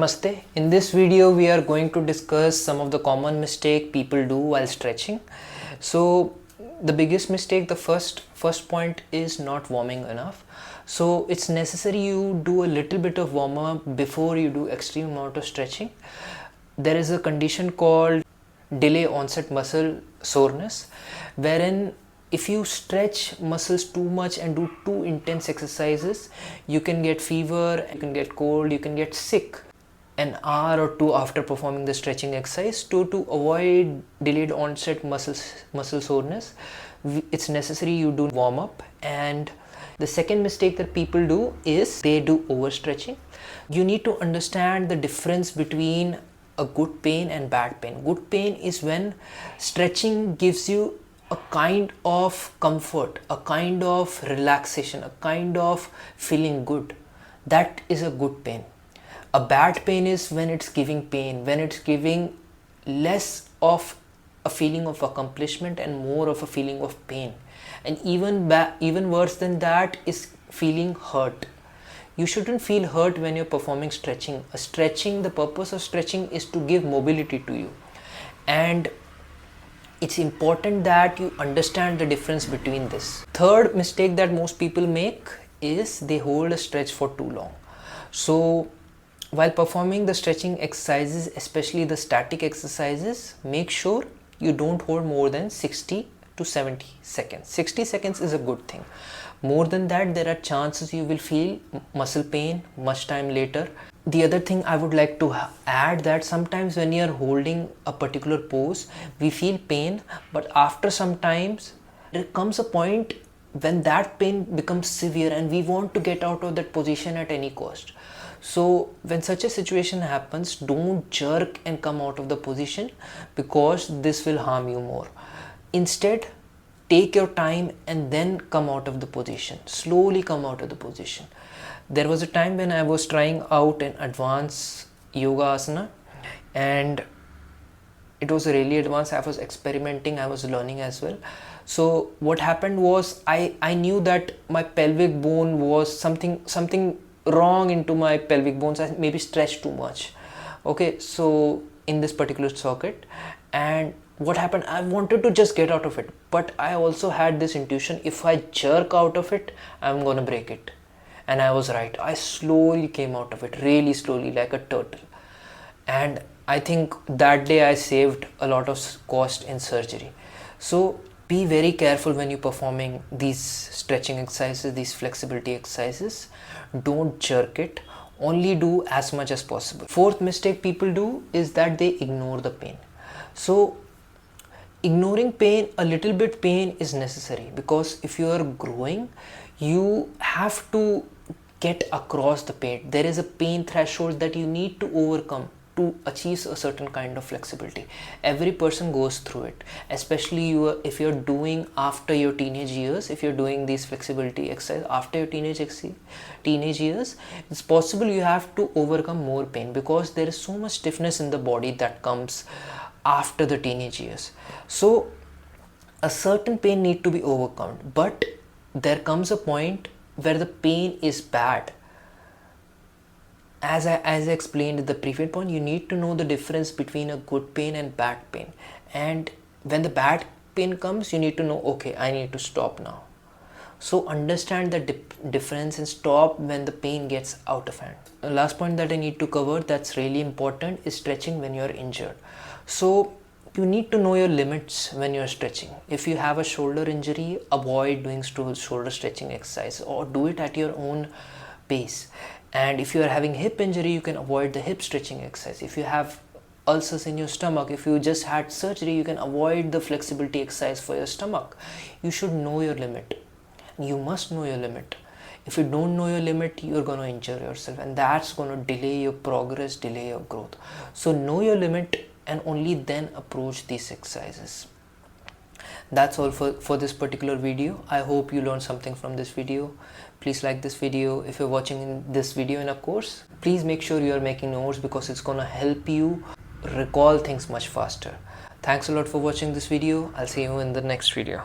Namaste. In this video we are going to discuss some of the common mistake people do while stretching. So the biggest mistake, the first point is not warming enough. So it's necessary you do a little bit of warm up before you do extreme amount of stretching. There is a condition called delay onset muscle soreness, wherein if you stretch muscles too much and do too intense exercises, you can get fever, you can get cold, you can get sick an hour or two after performing the stretching exercise. To avoid delayed onset muscle soreness, it's necessary you do warm up. And the second mistake that people do is they do overstretching. You need to understand the difference between a good pain and bad pain. Good pain is when stretching gives you a kind of comfort, a kind of relaxation, a kind of feeling good. That is a good pain. A bad pain is when it's giving pain, when it's giving less of a feeling of accomplishment and more of a feeling of pain. And even worse than that is feeling hurt. You shouldn't feel hurt when you're performing stretching. The purpose of stretching is to give mobility to you. And it's important that you understand the difference between this. Third mistake that most people make is they hold a stretch for too long. So while performing the stretching exercises, especially the static exercises, make sure you don't hold more than 60 to 70 seconds. 60 seconds is a good thing. More than that, there are chances you will feel muscle pain much time later. The other thing I would like to add that sometimes when you are holding a particular pose, we feel pain, but after some times there comes a point when that pain becomes severe and we want to get out of that position at any cost. So when such a situation happens, don't jerk and come out of the position, because this will harm you more. Instead, take your time and then come out of the position. Slowly come out of the position. There was a time when I was trying out an advanced yoga asana, and it was really advanced. I was experimenting, I was learning as well. So what happened was I knew that my pelvic bone was something wrong into my pelvic bones. I maybe stretched too much. Okay, so in this particular socket, and what happened, I wanted to just get out of it, but I also had this intuition, if I jerk out of it, I'm gonna break it. And I was right. I slowly came out of it, really slowly, like a turtle. And I think that day I saved a lot of cost in surgery. So be very careful when you're performing these stretching exercises, these flexibility exercises. Don't jerk it. Only do as much as possible. Fourth mistake people do is that they ignore the pain. So ignoring pain, a little bit pain is necessary, because if you are growing, you have to get across the pain. There is a pain threshold that you need to overcome to achieve a certain kind of flexibility. Every person goes through it, especially if you're doing after your teenage years. If you're doing these flexibility exercise after your teenage years, it's possible you have to overcome more pain, because there is so much stiffness in the body that comes after the teenage years. So a certain pain need to be overcome, but there comes a point where the pain is bad. As I explained in the previous point, you need to know the difference between a good pain and bad pain. And when the bad pain comes, you need to know, okay, I need to stop now. So understand the difference and stop when the pain gets out of hand. The last point that I need to cover that's really important is stretching when you're injured. So you need to know your limits when you're stretching. If you have a shoulder injury, avoid doing shoulder stretching exercise, or do it at your own pace. And if you are having hip injury, you can avoid the hip stretching exercise. If you have ulcers in your stomach, if you just had surgery, you can avoid the flexibility exercise for your stomach. You should know your limit. You must know your limit. If you don't know your limit, you're going to injure yourself, and that's going to delay your progress, delay your growth. So know your limit and only then approach these exercises. That's all for this particular video. I hope you learned something from this video. Please like this video. If you're watching this video in a course, please make sure you are making notes, because it's gonna help you recall things much faster. Thanks a lot for watching this video. I'll see you in the next video.